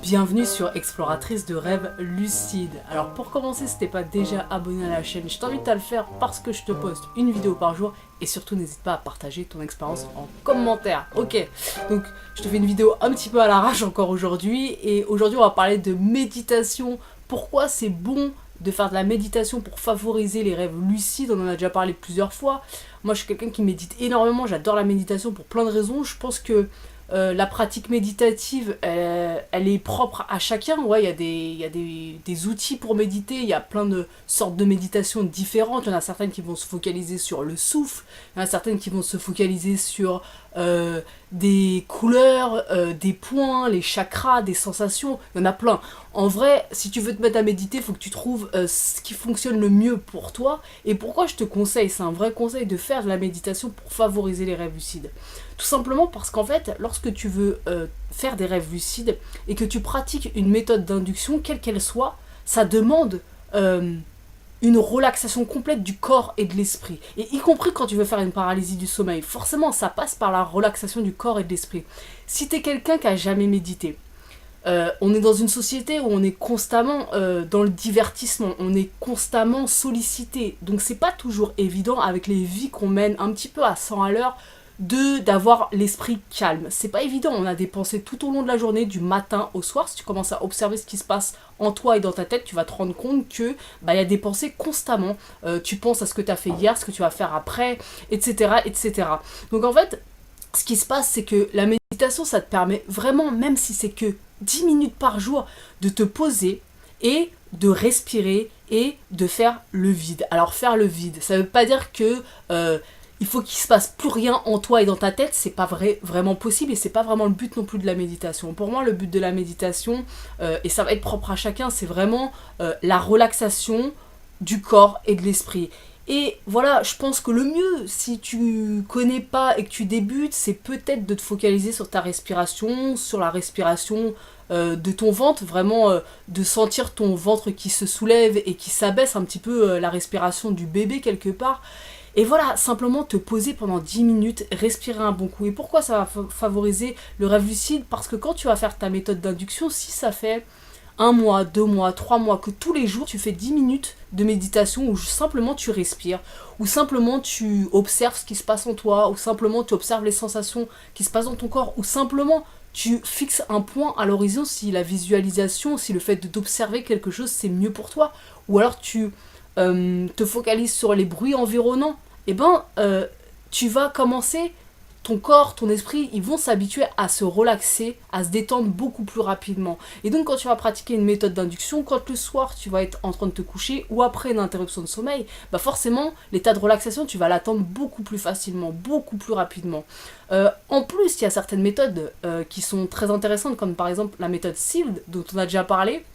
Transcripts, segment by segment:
Bienvenue sur Exploratrice de rêves lucides. Alors pour commencer, si t'es pas déjà abonné à la chaîne, je t'invite à le faire parce que je te poste une vidéo par jour et surtout n'hésite pas à partager ton expérience en commentaire. Ok, donc je te fais une vidéo un petit peu à l'arrache encore aujourd'hui et aujourd'hui on va parler de méditation. Pourquoi c'est bon de faire de la méditation pour favoriser les rêves lucides, on en a déjà parlé plusieurs fois. Moi je suis quelqu'un qui médite énormément, j'adore la méditation pour plein de raisons. Je pense que la pratique méditative, elle est propre à chacun. Ouais, il y a des outils pour méditer, il y a plein de sortes de méditations différentes. Il y en a certaines qui vont se focaliser sur le souffle, il y en a certaines qui vont se focaliser sur des couleurs, des points, les chakras, des sensations. Il y en a plein. En vrai, si tu veux te mettre à méditer, il faut que tu trouves ce qui fonctionne le mieux pour toi. Et pourquoi je te conseille, c'est un vrai conseil de faire de la méditation pour favoriser les rêves lucides. Tout simplement parce qu'en fait, lorsque tu veux faire des rêves lucides et que tu pratiques une méthode d'induction, quelle qu'elle soit, ça demande une relaxation complète du corps et de l'esprit. Et y compris quand tu veux faire une paralysie du sommeil. Forcément, ça passe par la relaxation du corps et de l'esprit. Si tu es quelqu'un qui a jamais médité, on est dans une société où on est constamment dans le divertissement, on est constamment sollicité. Donc c'est pas toujours évident avec les vies qu'on mène un petit peu à 100 à l'heure d'avoir l'esprit calme. C'est pas évident, on a des pensées tout au long de la journée, du matin au soir. Si tu commences à observer ce qui se passe en toi et dans ta tête, tu vas te rendre compte que y a des pensées constamment. Tu penses à ce que tu as fait hier, ce que tu vas faire après, etc., etc. Donc en fait, ce qui se passe, c'est que la méditation, ça te permet vraiment, même si c'est que 10 minutes par jour, de te poser et de respirer et de faire le vide. Alors faire le vide, ça veut pas dire que il faut qu'il se passe plus rien en toi et dans ta tête, c'est pas vraiment possible et c'est pas vraiment le but non plus de la méditation. Pour moi, le but de la méditation, et ça va être propre à chacun, c'est vraiment la relaxation du corps et de l'esprit. Et voilà, je pense que le mieux, si tu connais pas et que tu débutes, c'est peut-être de te focaliser sur ta respiration, sur la respiration de ton ventre, vraiment de sentir ton ventre qui se soulève et qui s'abaisse un petit peu, la respiration du bébé quelque part. Et voilà, simplement te poser pendant 10 minutes, respirer un bon coup. Et pourquoi ça va favoriser le rêve lucide? Parce que quand tu vas faire ta méthode d'induction, si ça fait 1 mois, 2 mois, 3 mois, que tous les jours tu fais 10 minutes de méditation où simplement tu respires, ou simplement tu observes ce qui se passe en toi, ou simplement tu observes les sensations qui se passent dans ton corps, ou simplement tu fixes un point à l'horizon si la visualisation, si le fait d'observer quelque chose c'est mieux pour toi, ou alors tu te focalises sur les bruits environnants, et tu vas commencer, ton corps, ton esprit, ils vont s'habituer à se relaxer, à se détendre beaucoup plus rapidement. Et donc quand tu vas pratiquer une méthode d'induction, quand le soir tu vas être en train de te coucher ou après une interruption de sommeil, forcément l'état de relaxation tu vas l'attendre beaucoup plus facilement, beaucoup plus rapidement. En plus, il y a certaines méthodes qui sont très intéressantes, comme par exemple la méthode SEALD dont on a déjà parlé.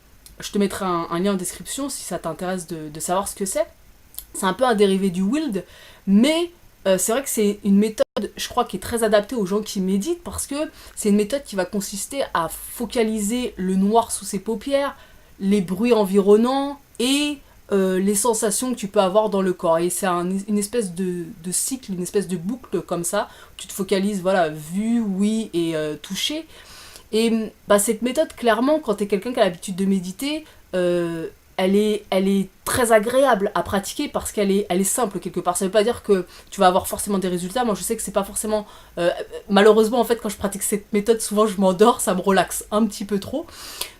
Je te mettrai un lien en description si ça t'intéresse de savoir ce que c'est. C'est un peu un dérivé du WILD, mais c'est vrai que c'est une méthode, je crois, qui est très adaptée aux gens qui méditent parce que c'est une méthode qui va consister à focaliser le noir sous ses paupières, les bruits environnants et les sensations que tu peux avoir dans le corps. Et c'est une espèce de cycle, une espèce de boucle comme ça. Tu te focalises, voilà, vue, oui et toucher. Et cette méthode, clairement, quand tu es quelqu'un qui a l'habitude de méditer, elle est très agréable à pratiquer parce qu'elle est simple quelque part. Ça veut pas dire que tu vas avoir forcément des résultats. Moi, je sais que c'est pas forcément... malheureusement, en fait, quand je pratique cette méthode, souvent je m'endors, ça me relaxe un petit peu trop.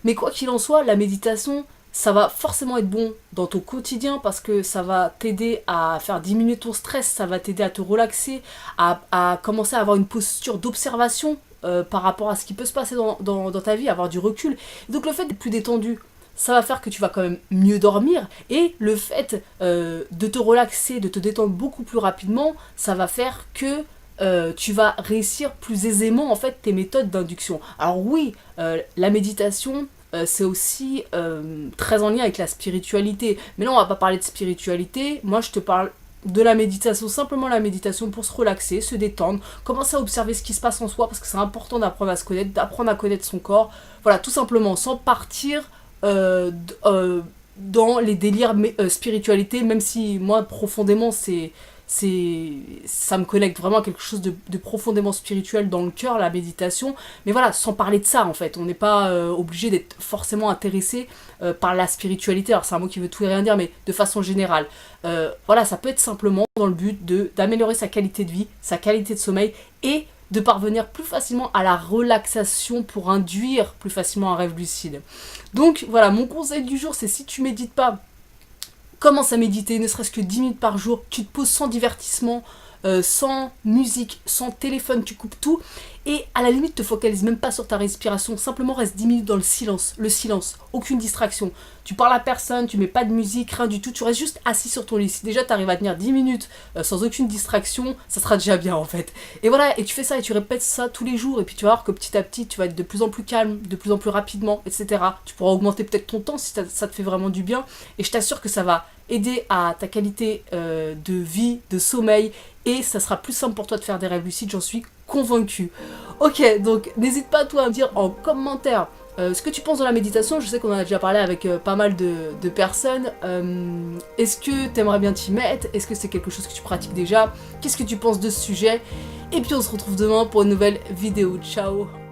Mais quoi qu'il en soit, la méditation, ça va forcément être bon dans ton quotidien parce que ça va t'aider à faire diminuer ton stress, ça va t'aider à te relaxer, à commencer à avoir une posture d'observation par rapport à ce qui peut se passer dans ta vie, avoir du recul. Et donc le fait d'être plus détendu, ça va faire que tu vas quand même mieux dormir. Et le fait de te relaxer, de te détendre beaucoup plus rapidement, ça va faire que tu vas réussir plus aisément en fait tes méthodes d'induction. Alors oui, la méditation, c'est aussi très en lien avec la spiritualité. Mais là, on va pas parler de spiritualité. Moi, je te parle de la méditation, simplement la méditation pour se relaxer, se détendre, commencer à observer ce qui se passe en soi, parce que c'est important d'apprendre à se connaître, d'apprendre à connaître son corps. Voilà, tout simplement, sans partir dans les délires spiritualité, même si moi, profondément, c'est ça me connecte vraiment à quelque chose de profondément spirituel dans le cœur, la méditation. Mais voilà, sans parler de ça en fait, on n'est pas obligé d'être forcément intéressé par la spiritualité. Alors c'est un mot qui veut tout et rien dire, mais de façon générale. Voilà, ça peut être simplement dans le but d'améliorer sa qualité de vie, sa qualité de sommeil et de parvenir plus facilement à la relaxation pour induire plus facilement un rêve lucide. Donc voilà, mon conseil du jour, c'est si tu médites pas, commence à méditer, ne serait-ce que 10 minutes par jour, tu te poses sans divertissement, sans musique, sans téléphone, tu coupes tout, et à la limite te focalise même pas sur ta respiration, simplement reste 10 minutes dans le silence, aucune distraction. Tu parles à personne, tu mets pas de musique, rien du tout, tu restes juste assis sur ton lit. Si déjà tu arrives à tenir 10 minutes sans aucune distraction, ça sera déjà bien en fait. Et voilà, et tu fais ça et tu répètes ça tous les jours, et puis tu vas voir que petit à petit tu vas être de plus en plus calme, de plus en plus rapidement, etc. Tu pourras augmenter peut-être ton temps si ça te fait vraiment du bien, et je t'assure que ça va aider à ta qualité de vie, de sommeil, et ça sera plus simple pour toi de faire des rêves lucides, j'en suis convaincue. Ok, donc n'hésite pas toi à me dire en commentaire ce que tu penses de la méditation. Je sais qu'on en a déjà parlé avec pas mal de personnes. Est-ce que tu aimerais bien t'y mettre? Est-ce que c'est quelque chose que tu pratiques déjà? Qu'est-ce que tu penses de ce sujet? Et puis on se retrouve demain pour une nouvelle vidéo. Ciao!